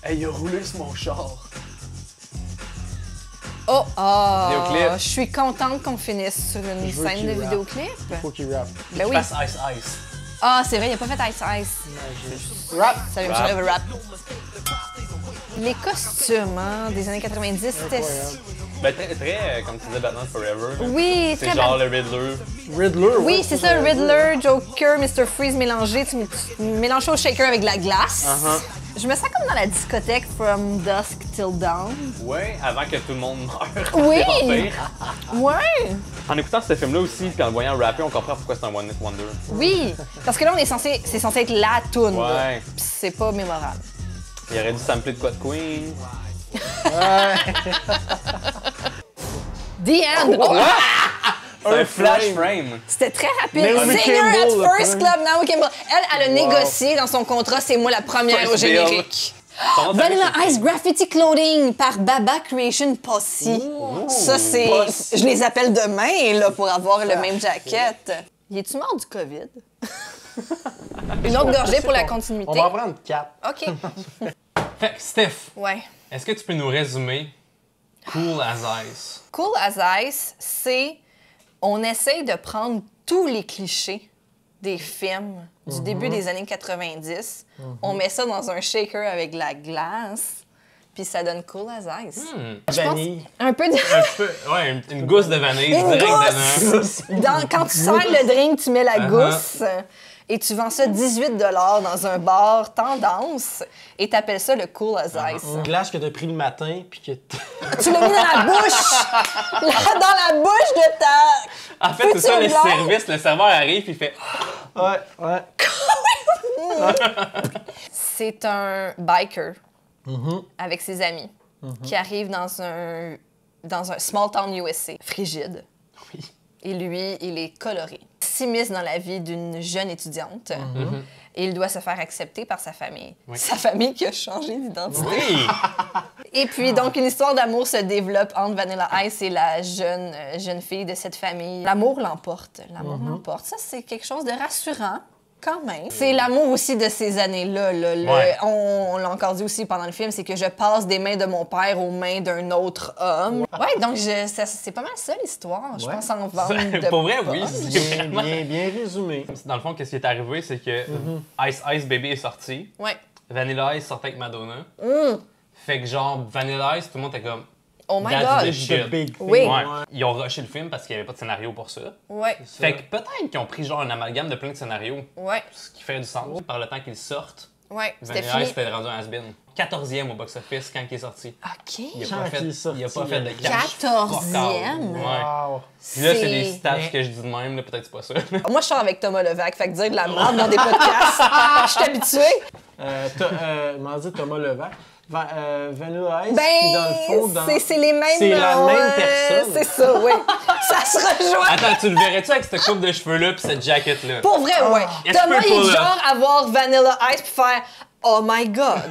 Hey, il a roulé sur mon char. Oh! Ah! Vidéoclip. Je suis contente qu'on finisse sur une Je veux scène qu'il de rappe. vidéoclip. Faut qu'il rappe. Ben oui. Passe Ice Ice. Ah, c'est vrai, il a pas fait Ice Ice. Rap! Ça vient Rap. de rap. Les costumes hein, des années 90, c'était... Ben, très, comme tu disais, Batman Forever. Oui, C'est très genre Bat- le Riddler. Riddler, Oui, c'est ça, Riddler, Joker, Mr. Freeze mélangé. Tu mélanges ça au shaker avec de la glace. Je me sens comme dans la discothèque From Dusk Till Dawn. Ouais, avant que tout le monde meure. Oui! Des vampires. Ouais! En écoutant ce film-là aussi, puis en le voyant rapper, on comprend pourquoi c'est un One Hit Wonder. Oui! Parce que là, c'est censé être la toune. là. Ouais. Puis c'est pas mémorable. Il aurait dû sampler de quoi de Queen. The End! Oh! C'est un flash frame. C'était très rapide. Naomi Singer Campbell, at le First Club, Naomi Campbell. Elle a négocié dans son contrat, c'est moi la première First au générique. Son nom de Vanilla famille, Ice Graffiti Clothing par Baba Creation Posse. Ça, c'est... Je les appelle demain là, pour avoir le même jacket. Y es-tu mort du COVID? Une autre gorgée pour la continuité. On va en prendre 4. OK. Fait que, Steph, Ouais. est-ce que tu peux nous résumer Cool as Ice? Cool as Ice, c'est... On essaye de prendre tous les clichés des films du début des années 90. On met ça dans un shaker avec de la glace, puis ça donne Cool as Ice. Je pense Vanille. un peu de... Un peu, ouais, une gousse de vanille Une direct gousse! dedans. Quand tu sers le drink, tu mets la gousse et tu vends ça 18 $ dans un bar tendance et t'appelles ça le Cool as Ice. Une glace que t'as pris le matin, puis que Tu l'as mis dans la bouche! Là, dans la bouche de ta... En fait, c'est ça, le future blonde. service. Le serveur arrive puis il fait Ouais. C'est un biker avec ses amis qui arrive dans un small town USA, frigide. Oui. Et lui, il est coloré. Il s'immisce dans la vie d'une jeune étudiante et il doit se faire accepter par sa famille. Oui. Sa famille qui a changé d'identité. Oui! Et puis, donc, une histoire d'amour se développe entre Vanilla Ice et la jeune fille de cette famille. L'amour l'emporte. L'amour l'emporte. Ça, c'est quelque chose de rassurant Quand même. C'est l'amour aussi de ces années-là. Là. Ouais. On l'a encore dit aussi pendant le film, c'est que je passe des mains de mon père aux mains d'un autre homme. Ouais, donc c'est pas mal ça l'histoire. Je pense en vendre de Pour vrai, oui. Bien résumé. Dans le fond, qu'est-ce qui est arrivé, c'est que Ice Ice Baby est sorti. Ouais. Vanilla Ice sortait avec Madonna. Fait que genre, Vanilla Ice, tout le monde était comme... Oh my That's God! the shit. Oui. Ouais. Ils ont rushé le film parce qu'il n'y avait pas de scénario pour ça. Ouais. Fait que peut-être qu'ils ont pris genre un amalgame de plein de scénarios. Ouais. Ce qui fait du sens. Par le temps qu'ils sortent, Ouais, c'était Vanilla fini. Ice c'était rendu un has-been. 14e au box-office quand il est sorti. OK. Il a pas fait de cash. 14e? Ouais. Wow. Puis là, c'est des stats que je dis de même, là, peut-être c'est pas ça. Moi, je sors avec Thomas Levac, fait que dire de la merde dans des podcasts, je suis habituée. M'en dit Thomas Levac. Vanilla Ice, Ben, qui dans le fond, c'est les mêmes... c'est la même personne. C'est ça, oui. Ça se rejoint. Attends, tu le verrais-tu avec cette coupe de cheveux-là pis cette jacket-là? Pour vrai, ouais. Est-ce Thomas, que il est pas, là? genre avoir Vanilla Ice puis faire « Oh my God,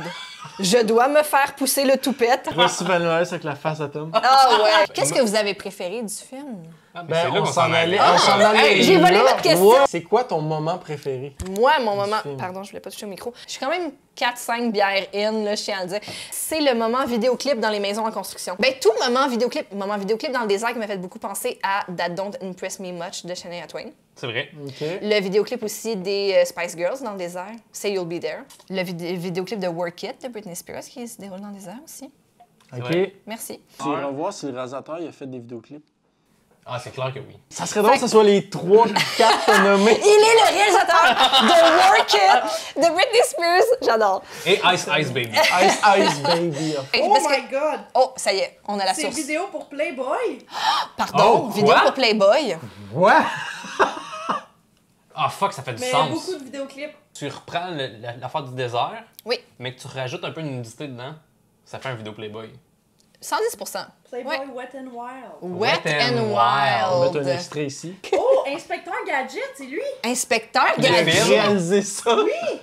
je dois me faire pousser le toupette. » Voici Vanilla Ice avec la face à Tom. Ah ouais. Qu'est-ce que vous avez préféré du film? C'est là on qu'on s'en allait. Ah, On s'en allait. j'ai volé là. votre question. Ouais. C'est quoi ton moment préféré? Moi, mon moment... film. Pardon, je voulais pas toucher au micro. Je suis quand même 4-5 bières in, là, je tiens à le dire. C'est le moment vidéoclip dans les maisons en construction. Ben, tout moment vidéoclip dans le désert qui m'a fait beaucoup penser à That Don't Impress Me Much de Shania Twain. C'est vrai. OK. Le vidéoclip aussi des Spice Girls dans le désert, Say You'll Be There. Le vidéoclip de Work It de Britney Spears qui se déroule dans le désert aussi. OK. Merci. Tu iras voir si le réalisateur il a fait des vidéoclips. Ah, c'est clair que oui. Ça serait drôle que ce soit les 3 4 nommés. Il est le réalisateur de Work It de Britney Spears. J'adore. Et Ice Ice Baby. Ice Ice Baby. Oh my God! Oh, ça y est, on a la C'est source. vidéo pour Playboy? Pardon, Oh, vidéo quoi? pour Playboy. Ouais. Ah, fuck, ça fait du Mais il y a sens. beaucoup de vidéoclips. Tu reprends l'affaire du désert, Oui, mais que tu rajoutes un peu de nudité dedans, ça fait un vidéo Playboy. 110%. Playboy Ouais. Wet n Wild. Wet and On va mettre un Wild. extrait ici. Oh, Inspecteur Gadget, c'est lui? Inspecteur Le Gadget. film. Réaliser ça.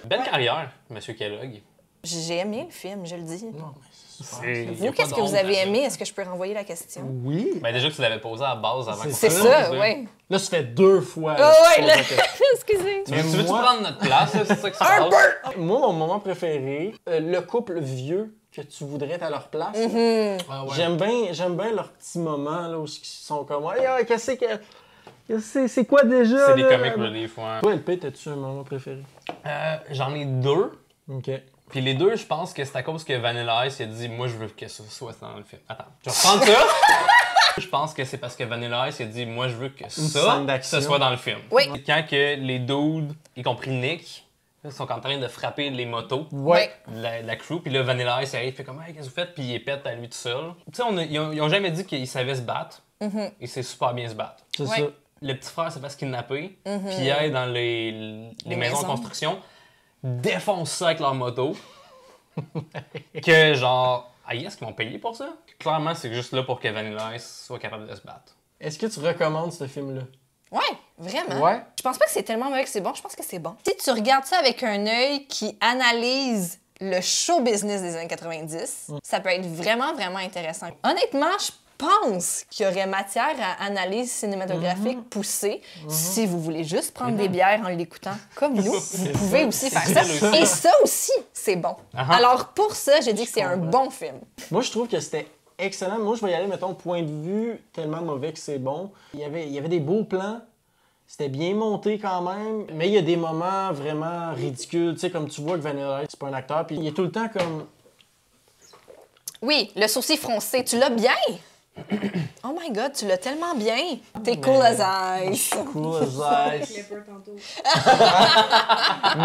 Belle carrière, Monsieur Kellogg. J'ai aimé le film, je le dis. Vous, Qu'est-ce que vous avez aimé? Est-ce que je peux renvoyer la question? Oui. Ben déjà que tu l'avais posé à la base avant qu'on C'est fasse ça, le oui. Là, ça fait 2 fois. Oh, là, ouais, tu là. poses la question. Excusez. Tu veux-tu prendre notre place, là? C'est ça qui se Un passe? peu! Moi, mon moment préféré, le couple vieux que tu voudrais être à leur place. Ah ouais. J'aime bien leurs petits moments là, où ils sont comme hey, qu'est-ce que c'est quoi déjà? C'est des là? comic relief, ouais. Toi, LP, t'as-tu un moment préféré? J'en ai 2. OK. Puis les 2, je pense que c'est à cause que Vanilla Ice il a dit « Moi, je veux que ça soit dans le film. » Attends, je vais reprendre ça. Je pense que c'est parce que Vanilla Ice il a dit « Moi, je veux que scène d'action. ça soit dans le film. » Oui. Quand que les dudes, y compris Nick, sont en train de frapper les motos Ouais. de la crew, puis là, Vanilla Ice arrive, il fait comme « Hey, qu'est-ce que vous faites? » Puis il est pète à lui tout seul. Tu sais, ils ont jamais dit qu'il savait se battre. Il sait super bien se battre. C'est Ouais. ça. Le petit frère se fait kidnapper, puis il aille dans les maisons en construction, défonce ça avec leur moto. Que genre, ah yes, qu'ils vont payer pour ça? Clairement, c'est juste là pour que Vanilla Ice soit capable de se battre. Est-ce que tu recommandes ce film-là? Ouais, vraiment. Ouais. Je pense pas que c'est tellement mauvais que c'est bon, je pense que c'est bon. Si tu regardes ça avec un œil qui analyse le show business des années 90, ça peut être vraiment, vraiment intéressant. Honnêtement, je pense qu'il y aurait matière à analyse cinématographique poussée si vous voulez juste prendre des bières en l'écoutant comme nous. Vous pouvez aussi faire ça. Et ça aussi, c'est bon. Alors pour ça, je dis que c'est un bon film. Moi, je trouve que c'était excellent. Moi, je vais y aller, mettons, point de vue tellement mauvais que c'est bon. Il y avait des beaux plans. C'était bien monté quand même. Mais il y a des moments vraiment ridicules. Tu sais, comme tu vois que Vanilla Ice, c'est pas un acteur. Puis il est tout le temps comme... Oui, le sourcil froncé, tu l'as bien. Oh my God, tu l'as tellement bien. T'es cool as ice. Cool as ice. Clipper tantôt.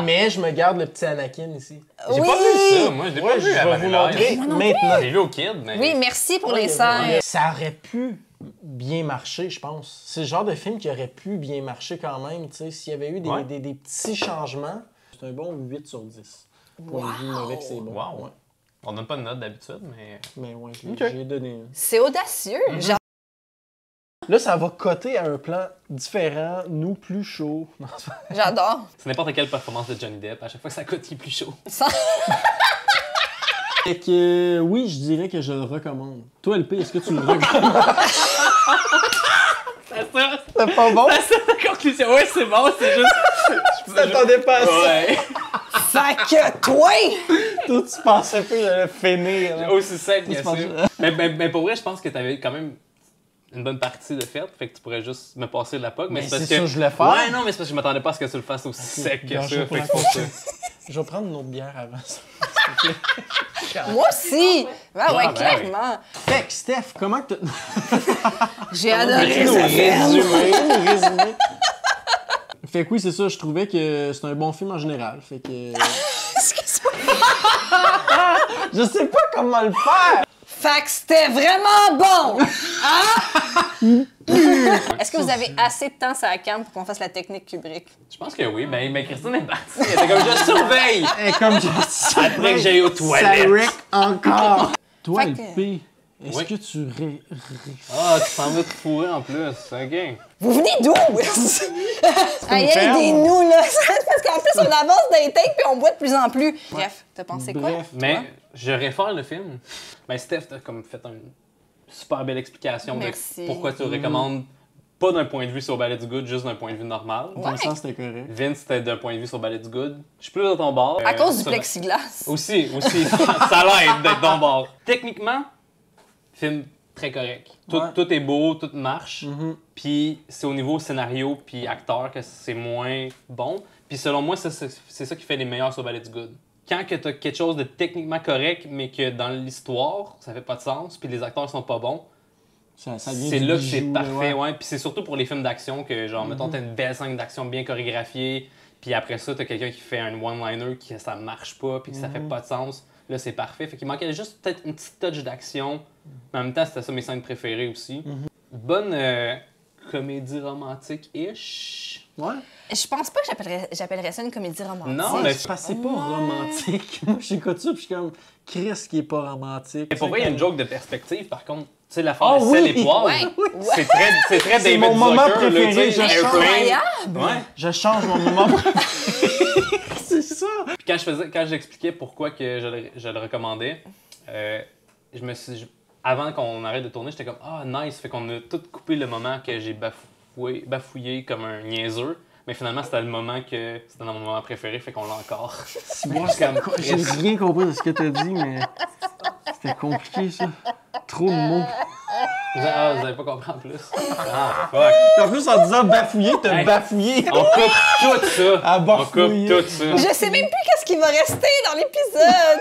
Mais je me garde le petit Anakin ici. J'ai Oui. pas vu ça, moi, je l'ai pas Ouais, vu je à vais vous Vanilla montrer Ice. maintenant. J'ai vu au kid, mais... Oui, merci pour les Ouais, scènes. ça aurait pu bien marcher, je pense. C'est le genre de film qui aurait pu bien marcher quand même. Tu sais, s'il y avait eu des petits changements, c'est un bon 8 sur 10. Point de vue mauvais que c'est bon. Wow. Ouais. On donne pas de note d'habitude, mais... Mais ouais, j'ai donné un. C'est audacieux. Genre, Là, ça va coter à un plan différent, nous plus chaud. j'adore. C'est n'importe quelle performance de Johnny Depp, à chaque fois que ça coûte, il est plus chaud. Fait que oui, je dirais que je le recommande. Toi, LP, est-ce que tu le recommandes? C'est ça, C'est pas bon? c'est la conclusion. Ouais, c'est bon, c'est juste... Tu t'attendais pas à ça. Ouais. Fait que toi! Toi, tu pensais pas que j'allais finir. Là. Aussi simple que Tu ça. penses- Mais pour vrai, je pense que t'avais quand même une bonne partie de fait, fait que tu pourrais juste me passer de la POC. Mais c'est parce c'est que. ça que je voulais faire. Ouais, non, mais c'est parce que je m'attendais pas à ce que tu le fasses aussi sec que ça. Je Fait que c'est pour ça. Je vais prendre une autre bière avant ça. Moi aussi! Ouais, ouais, ben clairement. Fait que, Steph, comment que J'ai adoré nos ce film. résumés. Fait que oui, c'est ça, je trouvais que c'est un bon film en général. Fait que. Je sais pas comment le faire! Fait que c'était vraiment bon! Hein? Est-ce que vous avez assez de temps sur la cam pour qu'on fasse la technique Kubrick? Je pense que oui. Mais Christine est partie. Elle était comme je surveille! Et comme je Après que j'aille aux toilettes. Ça wreck encore! Toi, Fait le que- P, est-ce Oui. que tu Ah, tu s'en vas te fourrer en plus. OK. Vous venez d'où? Aïe, ferme. aidez-nous, là! Parce qu'en plus, on avance dans les takes puis on boit de plus en plus. Bref, t'as pensé quoi? Bref. Mais je réfère le film. Ben, Steph, t'as comme fait une super belle explication Merci. de pourquoi tu le recommandes. Pas d'un point de vue sur Ballet du Good, juste d'un point de vue normal. Dans le sens, c'était correct. Vince, c'était d'un point de vue sur Ballet du Good. Je suis plus dans ton bord. À cause du ça- plexiglas. Aussi, ça l'aide d'être dans ton bord. Techniquement, film très correct. Tout, Ouais. tout est beau, tout marche. Mhm. Puis c'est au niveau scénario puis acteur que c'est moins bon. Puis selon moi, c'est ça qui fait les meilleurs sur Ballet du Good. Quand que t'as quelque chose de techniquement correct, mais que dans l'histoire, ça fait pas de sens, puis les acteurs sont pas bons, Ça vient c'est du là que c'est bijou, parfait, ouais. ouais. Puis c'est surtout pour les films d'action que, genre, mettons, t'as une belle scène d'action bien chorégraphiée, puis après ça, t'as quelqu'un qui fait un one-liner qui ça marche pas, puis que ça fait pas de sens. Là, c'est parfait. Fait qu'il manquait juste peut-être une petite touch d'action. Mais en même temps, c'était ça mes scènes préférées aussi. Bonne comédie romantique-ish. Ouais. Je pense pas que j'appellerais ça une comédie romantique. Non, mais Parce que c'est pas romantique. Moi, j'écoute ça, puis je suis comme, Chris qui est pas romantique. Mais pour vrai, il y a une joke de perspective, par contre. Tu sais, la Ah forme de sel oui! et poivre, Ouais. c'est très C'est David mon moment Zucker, là, préféré, tu sais, je Airplane. Incroyable! Ouais. Je change mon moment préféré. C'est ça! Puis quand j'expliquais pourquoi que je le recommandais, je me suis... Avant qu'on arrête de tourner, j'étais comme « Ah, nice! » Fait qu'on a tout coupé le moment que j'ai bafouillé comme un niaiseux. Mais finalement, c'était le moment que... C'était dans mon moment préféré, fait qu'on l'a encore. Moi, j'ai rien compris de ce que t'as dit, mais c'était compliqué, ça. Trop de mots. Vous avez pas compris en plus? Ah, fuck! En plus, en disant bafouiller, t'as Hey. bafouillé. On coupe tout ça! À On bafouiller. coupe tout ça! Je sais même plus qu'est-ce qui va rester dans l'épisode!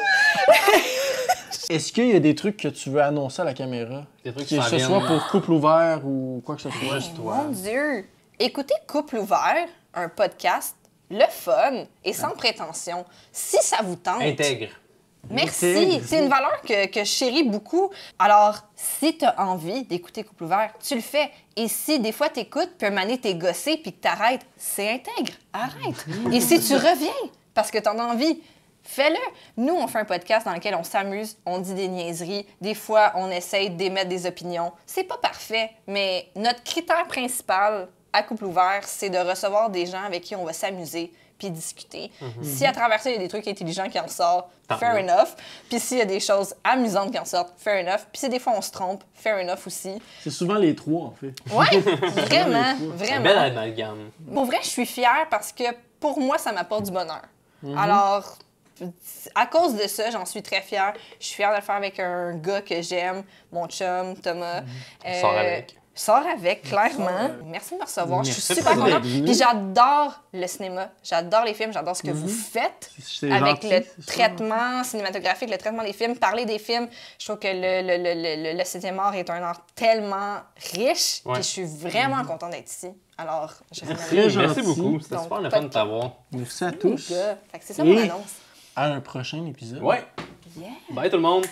Est-ce qu'il y a des trucs que tu veux annoncer à la caméra? Des trucs Que qui s'en ce viennent. soit pour couple ouvert ou quoi que ce soit. Mon Dieu! Écoutez Couple ouvert, un podcast, le fun et sans prétention. Si ça vous tente... Intègre. Merci! Intègre. C'est une valeur que je chéris beaucoup. Alors, si tu as envie d'écouter Couple ouvert, tu le fais. Et si des fois t'écoutes, puis un moment donné, t'es gossé, puis que t'arrêtes, c'est intègre. Arrête! Et si tu reviens parce que t'en as envie, fais-le. Nous, on fait un podcast dans lequel on s'amuse, on dit des niaiseries. Des fois, on essaye d'émettre des opinions. C'est pas parfait, mais notre critère principal à Couple ouvert, c'est de recevoir des gens avec qui on va s'amuser puis discuter. Si à travers ça, il y a des trucs intelligents qui en sortent, fair enough. Puis s'il y a des choses amusantes qui en sortent, fair enough. Puis si des fois on se trompe, fair enough aussi. C'est souvent les trois, en fait. Ouais, vraiment, Un bel vraiment. amalgame. Pour vrai, je suis fière parce que pour moi, ça m'apporte du bonheur. Alors, à cause de ça, j'en suis très fière. Je suis fière de le faire avec un gars que j'aime, mon chum, Thomas. Sors avec. Sors avec, clairement. Merci de me recevoir. Je suis Merci super d'être contente. venu. Puis j'adore le cinéma. J'adore les films. J'adore ce que vous faites C'est avec gentil, le c'est ça. traitement cinématographique, le traitement des films, parler des films. Je trouve que le 7e art est un art tellement riche. Ouais. Puis je suis vraiment contente d'être ici. Alors, je Très gentil. Merci beaucoup. C'était Donc, super le fun de t'avoir. Merci à tous. Fait que c'est ça mon Et annonce. à un prochain épisode. Ouais. Yeah. Bye tout le monde.